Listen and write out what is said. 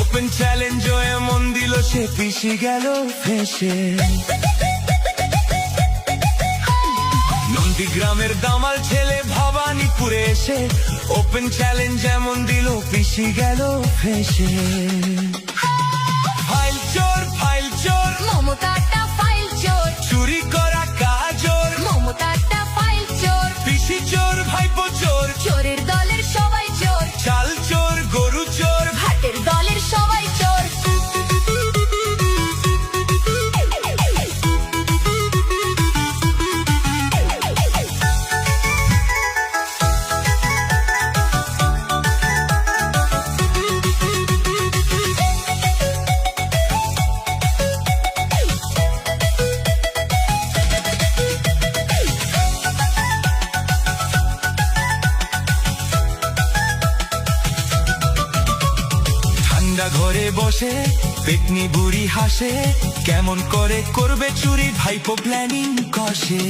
Open challenge এমন দিল সে পিছে গেল ফেসে। নন্দীগ্রামের দামাল ছেলে ভবানীপুরে এসে ওপেন চ্যালেঞ্জ এমন দিল পিছে গেল ফেসে। ফাইল চোর মমতাটা ফাইল চোর, চুরি করা কাজর, মমতাটা ফাইল চোর, পিসি চোর ভাইপো চোর, চোরের দলের সবাই চোর, চাল চোর গরু চোর, ভাটের দলের সবাই চোর। ঘরে বসে পেটনি বুড়ি হাসে, কেমন করে করবে চুরি ভাইপো প্ল্যানিং কষে।